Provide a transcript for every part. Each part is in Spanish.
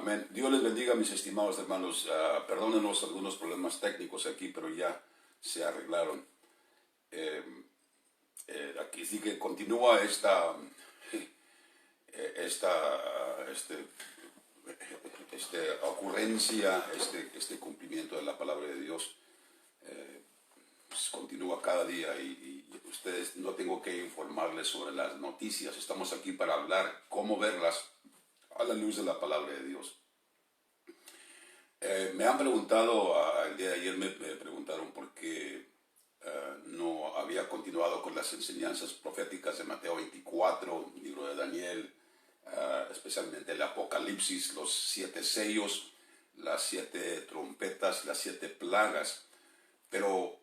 Amén. Dios les bendiga, mis estimados hermanos. Perdónenos algunos problemas técnicos aquí, pero ya se arreglaron. Aquí sí que continúa esta ocurrencia, este cumplimiento de la palabra de Dios. Pues continúa cada día y ustedes, no tengo que informarles sobre las noticias. Estamos aquí para hablar cómo verlas a la luz de la palabra de Dios. Me han preguntado, el día de ayer me preguntaron por qué no había continuado con las enseñanzas proféticas de Mateo 24, libro de Daniel, especialmente el Apocalipsis, los 7 sellos, las 7 trompetas, las 7 plagas. Pero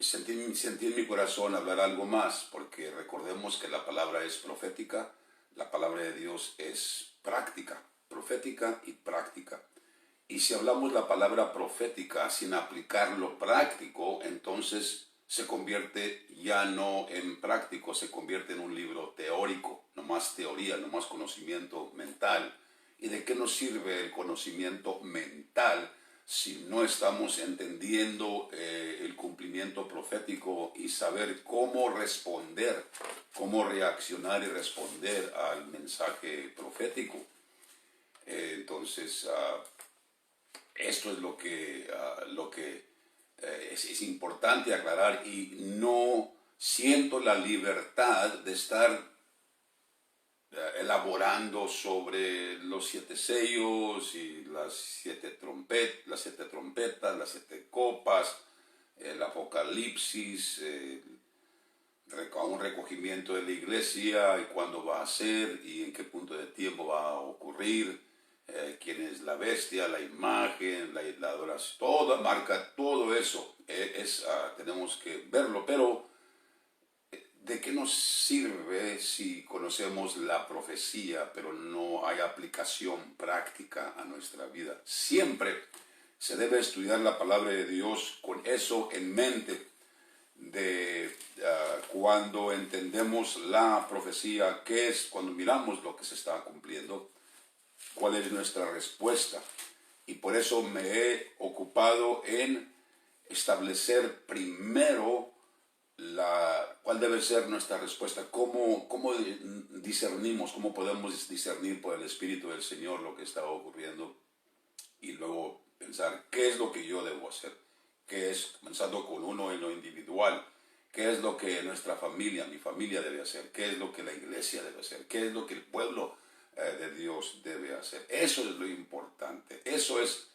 sentí en mi corazón hablar algo más, porque recordemos que la palabra es profética, la palabra de Dios es práctica, profética y práctica. Y si hablamos la palabra profética sin aplicar lo práctico, entonces se convierte ya no en práctico, se convierte en un libro teórico, no más teoría, no más conocimiento mental. ¿Y de qué nos sirve el conocimiento mental si no estamos entendiendo el cumplimiento profético y saber cómo responder, cómo reaccionar y responder al mensaje profético? Entonces, esto es lo que es importante aclarar, y no siento la libertad de estar elaborando sobre los 7 sellos y las 7 trompetas, las 7 copas, el Apocalipsis, un recogimiento de la iglesia y cuándo va a ser y en qué punto de tiempo va a ocurrir. Quién es la bestia, la imagen, la adoración, toda marca, todo eso tenemos que verlo. Pero ¿de qué nos sirve si conocemos la profecía pero no hay aplicación práctica a nuestra vida? Siempre se debe estudiar la palabra de Dios con eso en mente, cuando entendemos la profecía, qué es, cuando miramos lo que se está cumpliendo, cuál es nuestra respuesta. Y por eso me he ocupado en establecer primero cuál debe ser nuestra respuesta, cómo discernimos, cómo podemos discernir por el Espíritu del Señor lo que está ocurriendo, y luego pensar qué es lo que yo debo hacer, qué es, comenzando con uno en lo individual, qué es lo que nuestra familia, mi familia debe hacer, qué es lo que la iglesia debe hacer, qué es lo que el pueblo de Dios debe hacer. Eso es lo importante. Eso es,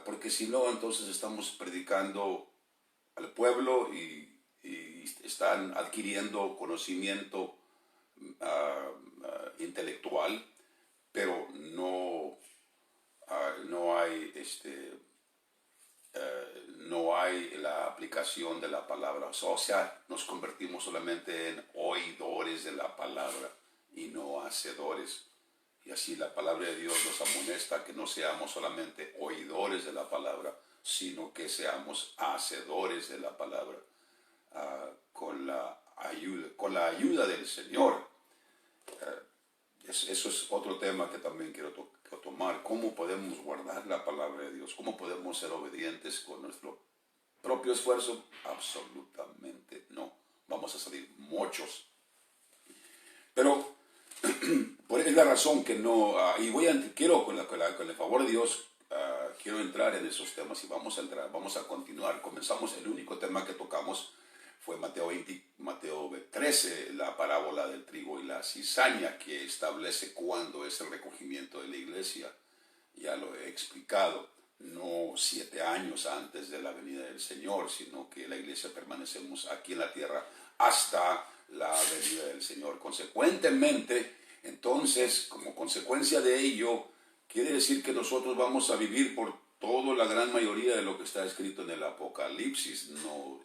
porque si no, entonces estamos predicando al pueblo y están adquiriendo conocimiento intelectual, pero no hay la aplicación de la palabra. O sea, nos convertimos solamente en oidores de la palabra y no hacedores. Y así la palabra de Dios nos amonesta que no seamos solamente oidores de la palabra, sino que seamos hacedores de la palabra, con la ayuda del Señor. Eso es otro tema que también quiero tomar. ¿Cómo podemos guardar la palabra de Dios? ¿Cómo podemos ser obedientes con nuestro propio esfuerzo? Absolutamente no. Vamos a salir muchos. Pero es la razón que no, y quiero con el favor de Dios, quiero entrar en esos temas, y vamos a continuar. Comenzamos, el único tema que tocamos fue Mateo 13, la parábola del trigo y la cizaña, que establece cuándo es el recogimiento de la iglesia. Ya lo he explicado, no 7 años antes de la venida del Señor, sino que la iglesia permanecemos aquí en la tierra hasta la venida del Señor. Consecuentemente, entonces, como consecuencia de ello, quiere decir que nosotros vamos a vivir por toda la gran mayoría de lo que está escrito en el Apocalipsis. No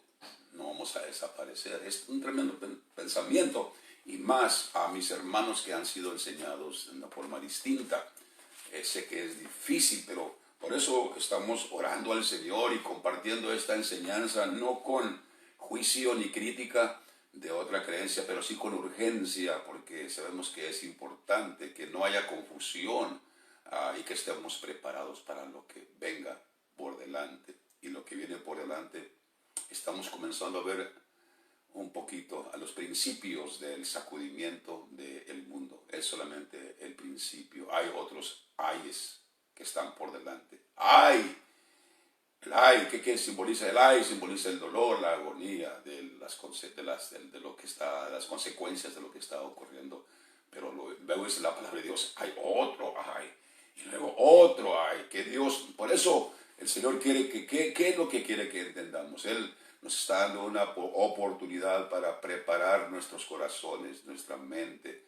vamos a desaparecer. Es un tremendo pensamiento, y más a mis hermanos que han sido enseñados de una forma distinta. Sé que es difícil, pero por eso estamos orando al Señor y compartiendo esta enseñanza, no con juicio ni crítica de otra creencia, pero sí con urgencia, porque sabemos que es importante que no haya confusión y que estemos preparados para lo que venga por delante. Y lo que viene por delante, estamos comenzando a ver un poquito a los principios del sacudimiento del mundo. Es solamente el principio. Hay otros ayes que están por delante. ¡Ay! El ay, ¿qué simboliza? El ay simboliza el dolor, la agonía de las consecuencias de lo que está ocurriendo. Pero luego dice la palabra de Dios, hay otro ay, y luego otro ay, que Dios, por eso el Señor quiere ¿qué es lo que quiere que entendamos? Él nos está dando una oportunidad para preparar nuestros corazones, nuestra mente.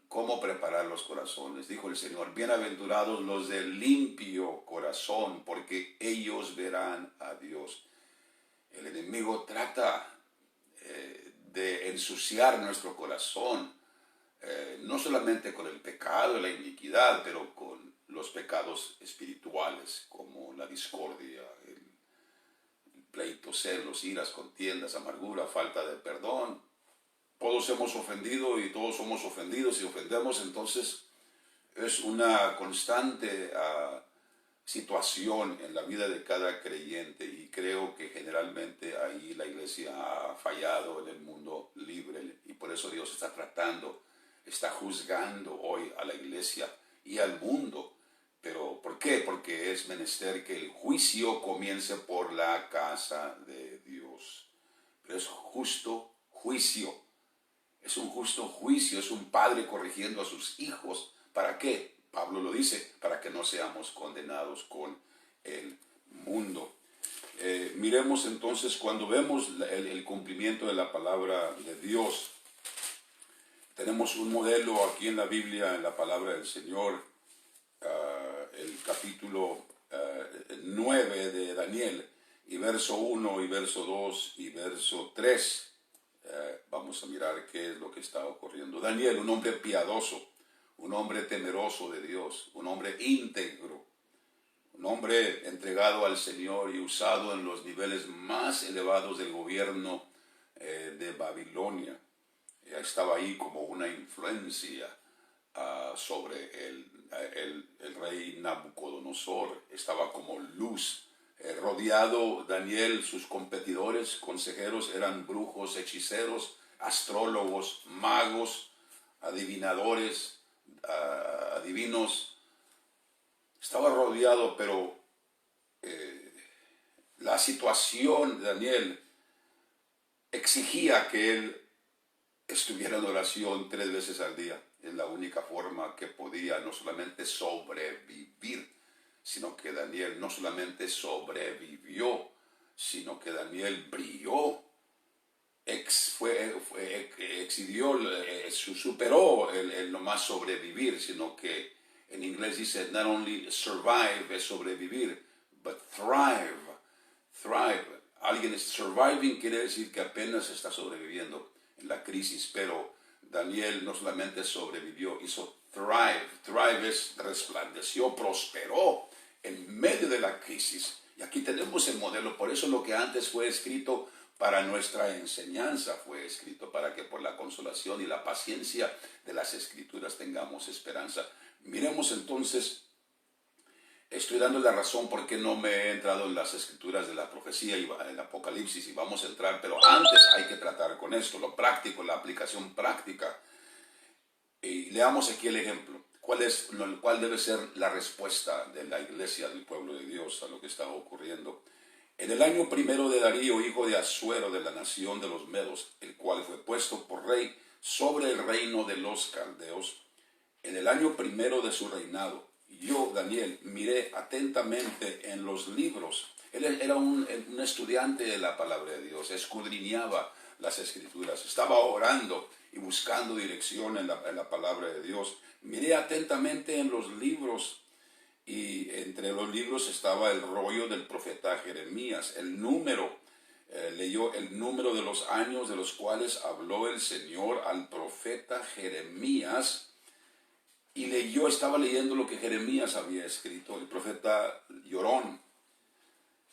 ¿Cómo preparar los corazones? Dijo el Señor, bienaventurados los de limpio corazón, porque ellos verán a Dios. El enemigo trata de ensuciar nuestro corazón, no solamente con el pecado y la iniquidad, pero con los pecados espirituales, como la discordia, el pleito, celos, iras, contiendas, amargura, falta de perdón. Todos hemos ofendido y todos somos ofendidos. Si ofendemos, entonces es una constante situación en la vida de cada creyente, y creo que generalmente ahí la iglesia ha fallado en el mundo libre, y por eso Dios está tratando, está juzgando hoy a la iglesia y al mundo. Pero ¿por qué? Porque es menester que el juicio comience por la casa de Dios. Pero es justo juicio. Es un justo juicio, es un padre corrigiendo a sus hijos. ¿Para qué? Pablo lo dice, para que no seamos condenados con el mundo. Miremos entonces, cuando vemos el cumplimiento de la palabra de Dios, tenemos un modelo aquí en la Biblia, en la palabra del Señor, el capítulo 9 de Daniel, y verso 1 y verso 2 y verso 3. Vamos a mirar qué es lo que está ocurriendo. Daniel, un hombre piadoso, un hombre temeroso de Dios, un hombre íntegro, un hombre entregado al Señor y usado en los niveles más elevados del gobierno de Babilonia. Estaba ahí como una influencia sobre el rey Nabucodonosor. Estaba como luz. Rodeado Daniel, sus competidores, consejeros, eran brujos, hechiceros, astrólogos, magos, adivinadores, adivinos. Estaba rodeado, pero la situación de Daniel exigía que él estuviera en oración 3 veces al día. Es la única forma que podía no solamente sobrevivir, sino que Daniel no solamente sobrevivió, sino que Daniel brilló, superó el nomás sobrevivir, sino que en inglés dice not only survive, es sobrevivir, but thrive. Alguien es surviving, quiere decir que apenas está sobreviviendo en la crisis, pero Daniel no solamente sobrevivió, hizo thrive. Thrive es resplandeció, prosperó en medio de la crisis. Y aquí tenemos el modelo. Por eso lo que antes fue escrito para nuestra enseñanza fue escrito, para que por la consolación y la paciencia de las Escrituras tengamos esperanza. Miremos entonces, estoy dando la razón por qué no me he entrado en las Escrituras de la profecía y el Apocalipsis, y vamos a entrar, pero antes hay que tratar con esto, lo práctico, la aplicación práctica. Y leamos aquí el ejemplo. ¿Cuál debe ser la respuesta de la iglesia, del pueblo de Dios, a lo que está ocurriendo? En el año primero de Darío, hijo de Asuero, de la nación de los Medos, el cual fue puesto por rey sobre el reino de los caldeos, en el año primero de su reinado, yo, Daniel, miré atentamente en los libros. Él era un estudiante de la palabra de Dios, escudriñaba las Escrituras, estaba orando y buscando dirección en la palabra de Dios. Miré atentamente en los libros, y entre los libros estaba el rollo del profeta Jeremías. Leyó el número de los años de los cuales habló el Señor al profeta Jeremías, y estaba leyendo lo que Jeremías había escrito, el profeta llorón,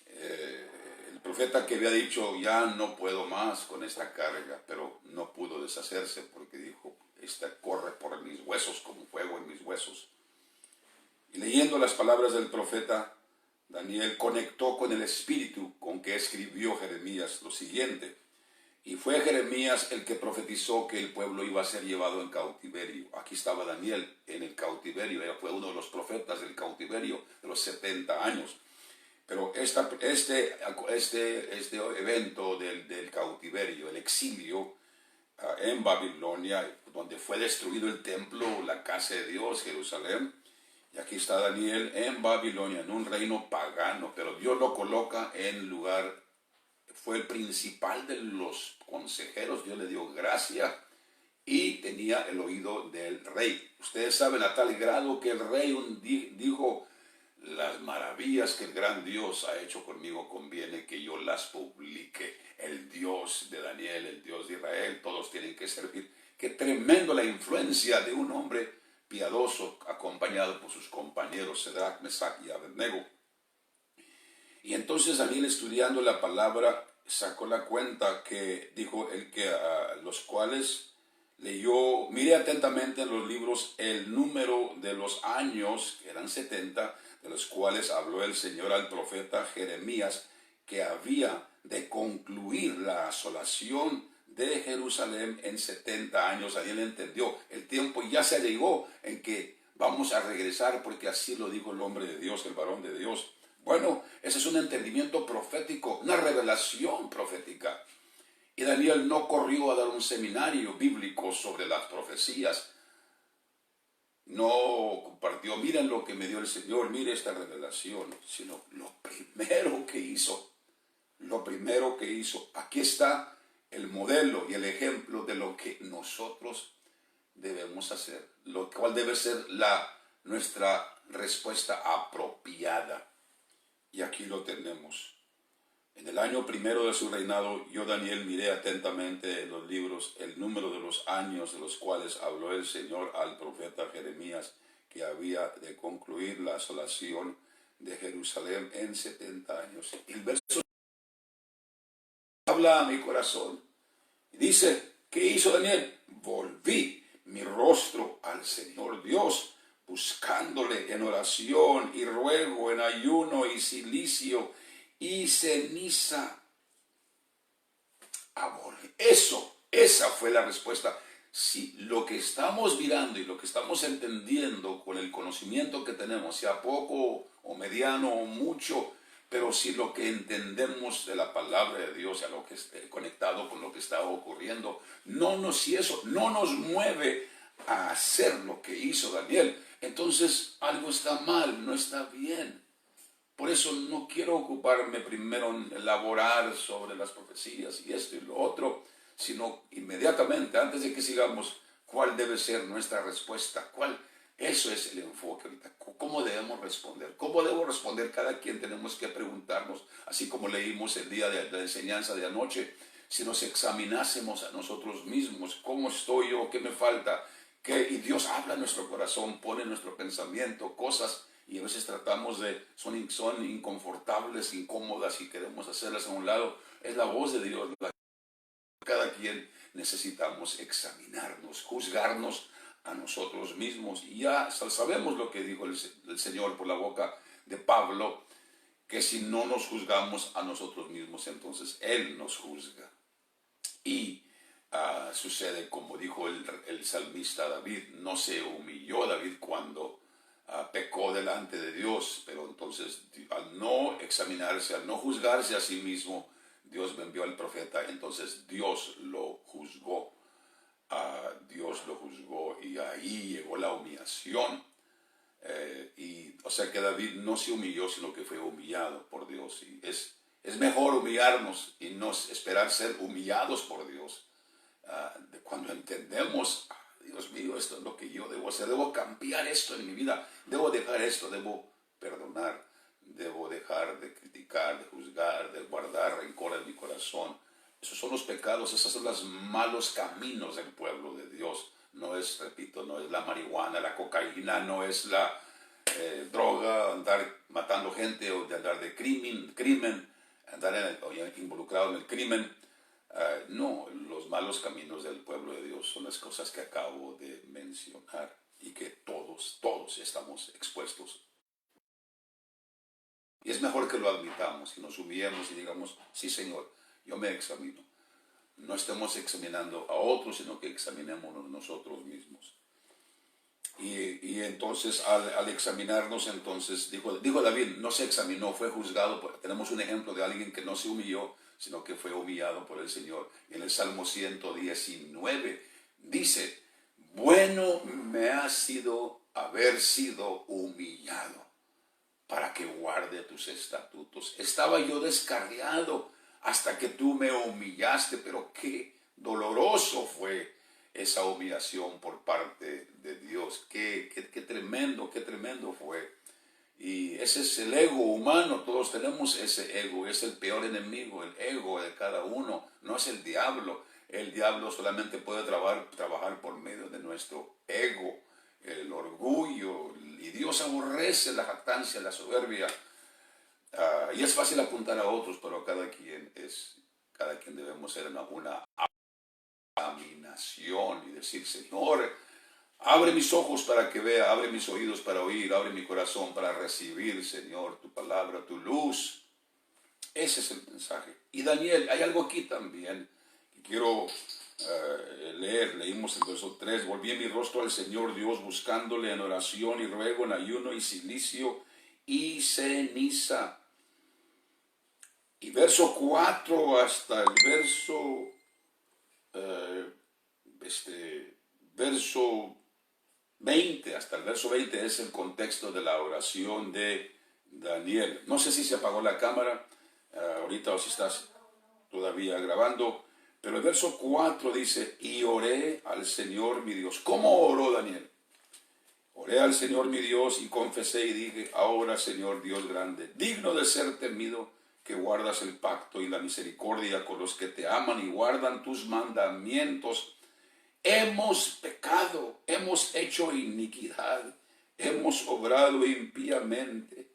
el profeta que había dicho, ya no puedo más con esta carga, pero no pudo deshacerse porque dijo, esta corre por mis huesos como fuego en mis huesos. Y leyendo las palabras del profeta, Daniel conectó con el espíritu con que escribió Jeremías lo siguiente. Y fue Jeremías el que profetizó que el pueblo iba a ser llevado en cautiverio. Aquí estaba Daniel en el cautiverio, fue uno de los profetas del cautiverio de los 70 años. Pero este evento del cautiverio, el exilio en Babilonia, donde fue destruido el templo, la casa de Dios, Jerusalén, y aquí está Daniel en Babilonia, en un reino pagano, pero Dios lo coloca en lugar, fue el principal de los consejeros, Dios le dio gracia y tenía el oído del rey. Ustedes saben a tal grado que el rey dijo, las maravillas que el gran Dios ha hecho conmigo conviene que yo las publique. El Dios de Daniel, el Dios de Israel, todos tienen que servir. Qué tremendo la influencia de un hombre piadoso acompañado por sus compañeros Sadrach, Mesach y Abednego. Y entonces Daniel, estudiando la palabra, sacó la cuenta que dijo el que los cuales leyó, mire atentamente en los libros el número de los años, que eran 70, de los cuales habló el Señor al profeta Jeremías, que había de concluir la asolación de Jerusalén en 70 años. Daniel entendió, el tiempo ya se llegó en que vamos a regresar, porque así lo dijo el hombre de Dios, el varón de Dios. Bueno, ese es un entendimiento profético, una revelación profética. Y Daniel no corrió a dar un seminario bíblico sobre las profecías. No compartió, miren lo que me dio el Señor, mire esta revelación, sino lo primero que hizo, aquí está el modelo y el ejemplo de lo que nosotros debemos hacer, lo cual debe ser nuestra respuesta apropiada. Y aquí lo tenemos. En el año primero de su reinado, yo, Daniel, miré atentamente en los libros el número de los años de los cuales habló el Señor al profeta Jeremías, que había de concluir la asolación de Jerusalén en 70 años. El verso habla a mi corazón y dice, ¿qué hizo Daniel? Volví mi rostro al Señor Dios, buscándole en oración y ruego, en ayuno y cilicio y ceniza. Amor. Esa fue la respuesta. Si lo que estamos mirando y lo que estamos entendiendo con el conocimiento que tenemos, sea poco o mediano o mucho, pero si lo que entendemos de la palabra de Dios, a lo que esté conectado con lo que está ocurriendo, si eso no nos mueve a hacer lo que hizo Daniel, entonces algo está mal, no está bien. Por eso no quiero ocuparme primero en elaborar sobre las profecías y esto y lo otro, sino inmediatamente, antes de que sigamos, cuál debe ser nuestra respuesta, eso es el enfoque ahorita, cómo debemos responder, cómo debo responder, cada quien tenemos que preguntarnos, así como leímos el día de la enseñanza de anoche, si nos examinásemos a nosotros mismos, cómo estoy yo, qué me falta, y Dios habla en nuestro corazón, pone en nuestro pensamiento cosas, y a veces tratamos son inconfortables, incómodas y queremos hacerlas a un lado. Es la voz de Dios. Cada quien necesitamos examinarnos, juzgarnos a nosotros mismos. Y ya sabemos lo que dijo el Señor por la boca de Pablo, que si no nos juzgamos a nosotros mismos, entonces Él nos juzga. Y sucede como dijo el salmista David, no se humilló David cuando pecó delante de Dios, pero entonces al no examinarse, al no juzgarse a sí mismo, Dios me envió al profeta, entonces Dios lo juzgó, y ahí llegó la humillación. O sea que David no se humilló, sino que fue humillado por Dios. Y es mejor humillarnos y no esperar ser humillados por Dios. Cuando entendemos, Dios mío, esto es lo que yo debo hacer, debo cambiar esto en mi vida, debo dejar esto, debo perdonar, debo dejar de criticar, de juzgar, de guardar rencor en mi corazón. Esos son los pecados, esos son los malos caminos del pueblo de Dios. No es, repito, no es la marihuana, la cocaína, no es la droga, andar matando gente o de andar de crimen, andar involucrado en el crimen. No, los malos caminos del pueblo de Dios son las cosas que acabo de mencionar y que todos todos estamos expuestos. Y es mejor que lo admitamos y nos humillemos y digamos, sí Señor, yo me examino. No estemos examinando a otros, sino que examinémonos nosotros mismos. Y entonces al examinarnos, entonces dijo David, no se examinó, fue juzgado. Tenemos un ejemplo de alguien que no se humilló, sino que fue humillado por el Señor. En el Salmo 119 dice, bueno me ha sido haber sido humillado para que guarde tus estatutos. Estaba yo descarriado hasta que tú me humillaste, pero qué doloroso fue esa humillación por parte de Dios. Qué tremendo fue. Y ese es el ego humano, todos tenemos ese ego, es el peor enemigo, el ego de cada uno, no es el diablo. El diablo solamente puede trabajar por medio de nuestro ego, el orgullo, y Dios aborrece la jactancia, la soberbia. Y es fácil apuntar a otros, pero cada quien debemos ser una examinación y decir, Señor, abre mis ojos para que vea, abre mis oídos para oír, abre mi corazón para recibir, Señor, tu palabra, tu luz. Ese es el mensaje. Y Daniel, hay algo aquí también que quiero leímos el verso 3, volví mi rostro al Señor Dios buscándole en oración y ruego, en ayuno y cilicio y ceniza. Y verso 4 hasta el verso 20, hasta el verso 20 es el contexto de la oración de Daniel. No sé si se apagó la cámara ahorita o si estás todavía grabando, pero el verso 4 dice, y oré al Señor mi Dios. ¿Cómo oró Daniel? Oré al Señor mi Dios y confesé y dije, ahora Señor Dios grande, digno de ser temido, que guardas el pacto y la misericordia con los que te aman y guardan tus mandamientos. Hemos pecado, hemos hecho iniquidad, hemos obrado impíamente.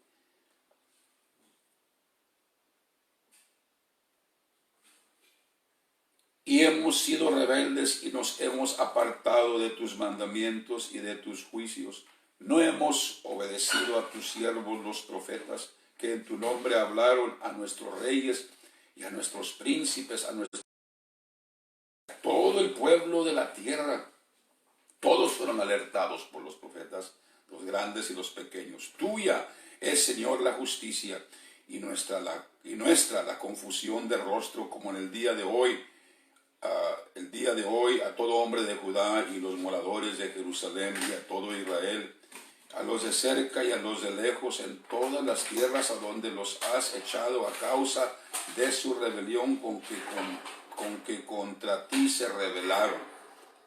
Y hemos sido rebeldes y nos hemos apartado de tus mandamientos y de tus juicios. No hemos obedecido a tus siervos los profetas, que en tu nombre hablaron a nuestros reyes y a nuestros príncipes, a todo el pueblo de la tierra. Todos fueron alertados por los profetas, los grandes y los pequeños. Tuya es, Señor, la justicia y nuestra la confusión de rostro, como en el día de hoy. A todo hombre de Judá y los moradores de Jerusalén y a todo Israel, a los de cerca y a los de lejos, en todas las tierras a donde los has echado a causa de su rebelión con que contra ti se rebelaron.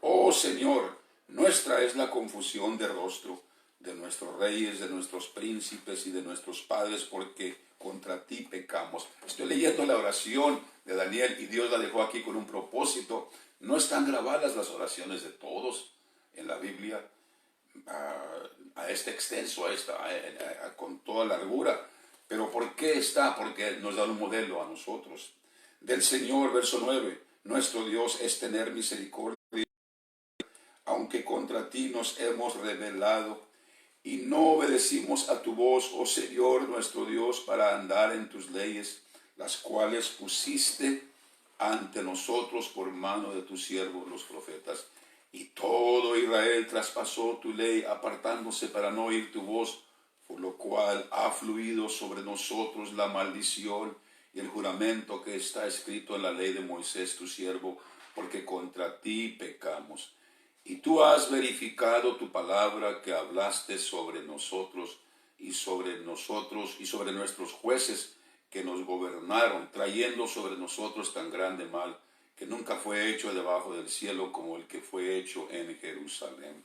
Oh Señor, nuestra es la confusión de rostro de nuestros reyes, de nuestros príncipes y de nuestros padres, porque contra ti pecamos. Estoy leyendo la oración de Daniel y Dios la dejó aquí con un propósito. No están grabadas las oraciones de todos en la Biblia a este extenso, con toda largura. Pero ¿por qué está? Porque nos da un modelo a nosotros. Del Señor, verso 9, nuestro Dios es tener misericordia, aunque contra ti nos hemos rebelado y no obedecimos a tu voz, oh Señor nuestro Dios, para andar en tus leyes, las cuales pusiste ante nosotros por mano de tus siervos los profetas. Y todo Israel traspasó tu ley, apartándose para no oír tu voz, por lo cual ha fluido sobre nosotros la maldición y el juramento que está escrito en la ley de Moisés tu siervo, porque contra ti pecamos. Y tú has verificado tu palabra que hablaste sobre nosotros y sobre nuestros jueces que nos gobernaron, trayendo sobre nosotros tan grande mal que nunca fue hecho debajo del cielo como el que fue hecho en Jerusalén.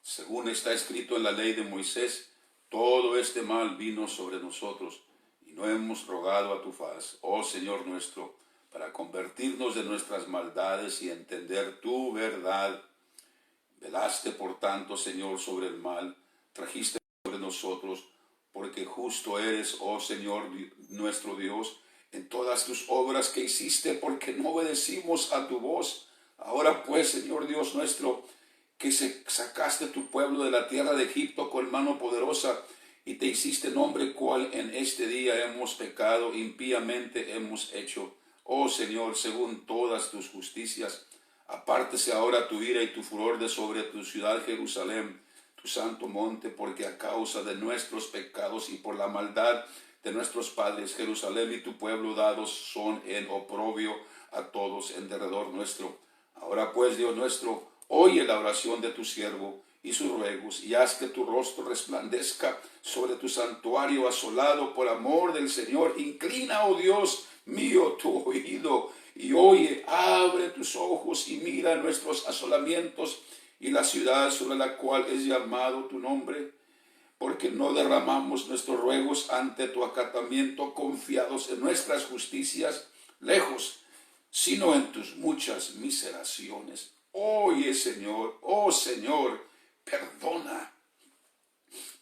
Según está escrito en la ley de Moisés, todo este mal vino sobre nosotros y no hemos rogado a tu faz, oh Señor nuestro, para convertirnos de nuestras maldades y entender tu verdad. Velaste, por tanto, Señor, sobre el mal, trajiste sobre nosotros, porque justo eres, oh Señor, nuestro Dios, en todas tus obras que hiciste, porque no obedecimos a tu voz. Ahora pues, Señor Dios nuestro, que sacaste tu pueblo de la tierra de Egipto con mano poderosa y te hiciste nombre cual en este día hemos pecado, impíamente hemos hecho. Oh Señor, según todas tus justicias, apártese ahora tu ira y tu furor de sobre tu ciudad Jerusalén, tu santo monte, porque a causa de nuestros pecados y por la maldad de nuestros padres, Jerusalén y tu pueblo dados son en oprobio a todos en derredor nuestro. Ahora pues, Dios nuestro, oye la oración de tu siervo y sus ruegos, y haz que tu rostro resplandezca sobre tu santuario asolado por amor del Señor. Inclina, oh Dios mío, tu oído y oye, abre tus ojos y mira nuestros asolamientos y la ciudad sobre la cual es llamado tu nombre, porque no derramamos nuestros ruegos ante tu acatamiento, confiados en nuestras justicias, lejos, sino en tus muchas miseraciones. Oye, Señor, oh Señor, perdona.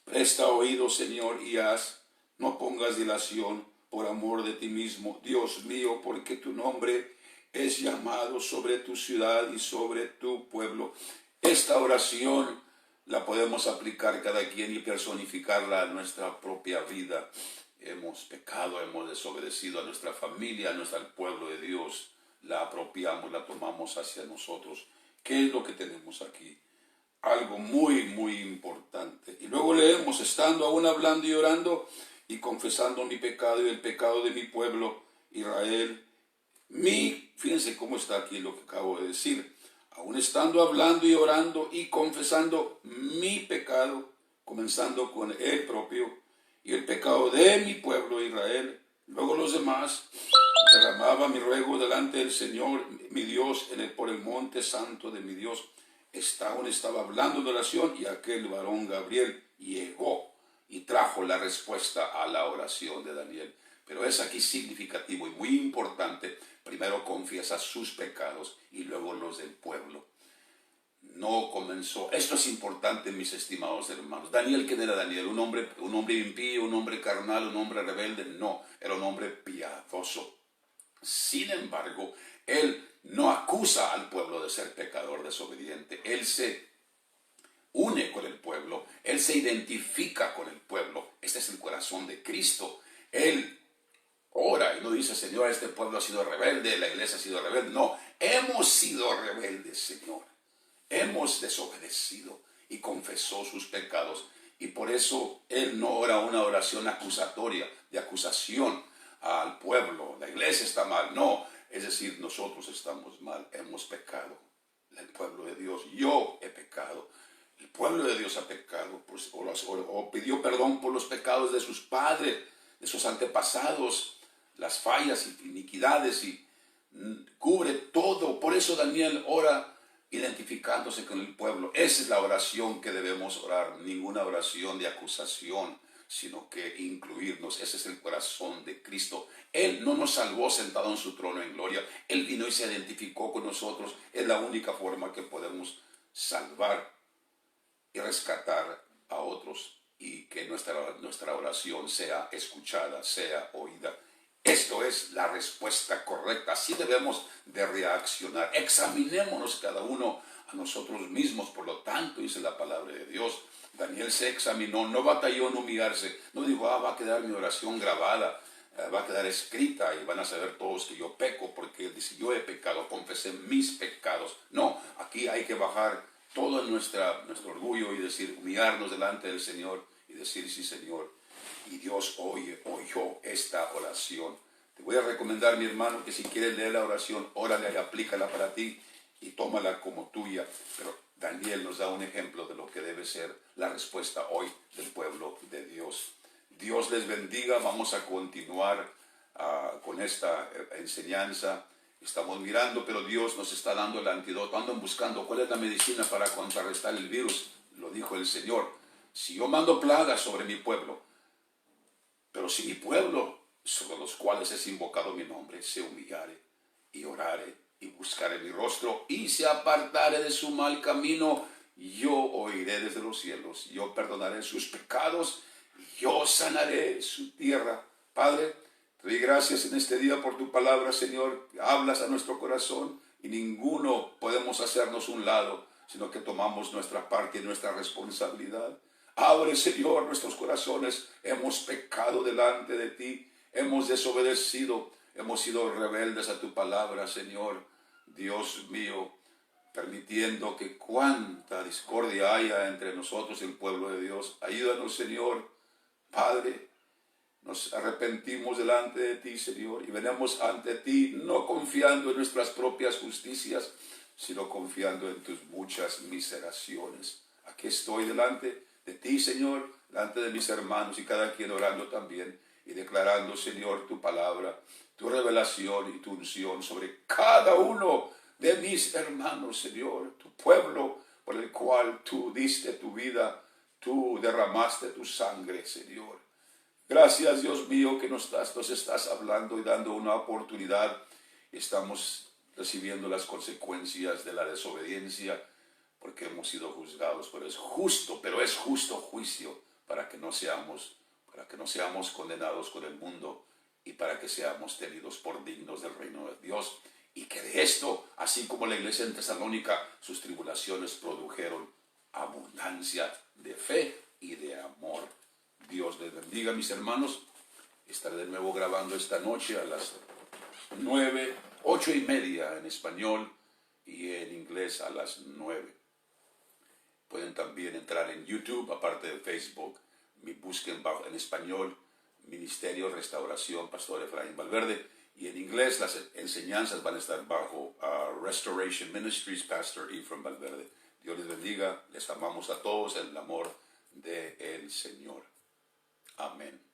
Presta oído, Señor, y haz, no pongas dilación por amor de ti mismo, Dios mío, porque tu nombre es llamado sobre tu ciudad y sobre tu pueblo. Esta oración la podemos aplicar cada quien y personificarla a nuestra propia vida. Hemos pecado, hemos desobedecido a nuestra familia, al pueblo de Dios. La apropiamos, la tomamos hacia nosotros. ¿Qué es lo que tenemos aquí? Algo muy, muy importante. Y luego leemos, estando aún hablando y orando y confesando mi pecado y el pecado de mi pueblo Israel. Fíjense cómo está aquí lo que acabo de decir. Aún estando hablando y orando y confesando mi pecado, comenzando con el propio y el pecado de mi pueblo Israel, luego los demás, derramaba mi ruego delante del Señor, mi Dios, por el monte santo de mi Dios. Aún estaba hablando de oración y aquel varón Gabriel llegó y trajo la respuesta a la oración de Daniel. Pero es aquí significativo y muy importante. Primero confiesa sus pecados y luego los del pueblo. No comenzó. Esto es importante, mis estimados hermanos. Daniel, ¿quién era Daniel? ¿Un hombre impío, un hombre carnal, un hombre rebelde? No, era un hombre piadoso. Sin embargo, él no acusa al pueblo de ser pecador desobediente. Él se une con el pueblo. Él se identifica con el pueblo. Este es el corazón de Cristo. Él ora y no dice, Señor, este pueblo ha sido rebelde, la iglesia ha sido rebelde. No, hemos sido rebeldes, Señor. Hemos desobedecido, y confesó sus pecados. Y por eso él no ora una oración acusatoria, de acusación al pueblo. La iglesia está mal. No, es decir, nosotros estamos mal, hemos pecado. El pueblo de Dios, yo he pecado. El pueblo de Dios ha pecado, pues, o pidió perdón por los pecados de sus padres, de sus antepasados, las fallas y iniquidades, y cubre todo. Por eso Daniel ora identificándose con el pueblo. Esa es la oración que debemos orar, ninguna oración de acusación, sino que incluirnos. Ese es el corazón de Cristo. Él no nos salvó sentado en su trono en gloria. Él vino y se identificó con nosotros. Es la única forma que podemos salvar y rescatar a otros, y que nuestra oración sea escuchada, sea oída. Esto es la respuesta correcta. Así debemos de reaccionar. Examinémonos cada uno a nosotros mismos. Por lo tanto, dice la palabra de Dios, Daniel se examinó, no batalló en humillarse, no dijo, va a quedar mi oración grabada, va a quedar escrita y van a saber todos que yo peco, porque dice, yo he pecado, confesé mis pecados. No, aquí hay que bajar todo nuestro orgullo y decir, humillarnos delante del Señor y decir, sí, Señor. Y Dios oyó esta oración. Te voy a recomendar, mi hermano, que si quieres leer la oración, órale y aplícala para ti y tómala como tuya. Pero Daniel nos da un ejemplo de lo que debe ser la respuesta hoy del pueblo de Dios. Dios les bendiga. Vamos a continuar con esta enseñanza. Estamos mirando, pero Dios nos está dando el antídoto. Andan buscando cuál es la medicina para contrarrestar el virus. Lo dijo el Señor. Si yo mando plagas sobre mi pueblo, pero si mi pueblo, sobre los cuales es invocado mi nombre, se humillare y orare y buscare mi rostro y se apartare de su mal camino, yo oiré desde los cielos, yo perdonaré sus pecados, yo sanaré su tierra. Padre, te doy gracias en este día por tu palabra, Señor. Hablas a nuestro corazón y ninguno podemos hacernos un lado sino que tomamos nuestra parte y nuestra responsabilidad. Abre, Señor, nuestros corazones. Hemos pecado delante de ti, hemos desobedecido, hemos sido rebeldes a tu palabra, Señor. Dios mío, permitiendo que cuánta discordia haya entre nosotros y el pueblo de Dios. Ayúdanos, Señor. Padre, nos arrepentimos delante de ti, Señor, y venimos ante ti no confiando en nuestras propias justicias, sino confiando en tus muchas miseraciones. Aquí estoy delante de ti, Señor, delante de mis hermanos y cada quien orando también y declarando, Señor, tu palabra, tu revelación y tu unción sobre cada uno de mis hermanos, Señor, tu pueblo por el cual tú diste tu vida, tú derramaste tu sangre, Señor. Gracias, Dios mío, que nos estás hablando y dando una oportunidad. Estamos recibiendo las consecuencias de la desobediencia porque hemos sido juzgados, pero es justo juicio para que no seamos condenados con el mundo y para que seamos tenidos por dignos del reino de Dios. Y que de esto, así como la iglesia en Tesalónica, sus tribulaciones produjeron abundancia de fe y de amor. Dios les bendiga, mis hermanos. Estaré de nuevo grabando esta noche a las 9, 8:30 en español y en inglés a las 9. Pueden también entrar en YouTube, aparte de Facebook. Busquen en español Ministerio Restauración Pastor Efraín Valverde, y en inglés las enseñanzas van a estar bajo Restoration Ministries Pastor Efraín Valverde. Dios les bendiga, les amamos a todos en el amor del Señor. Amén.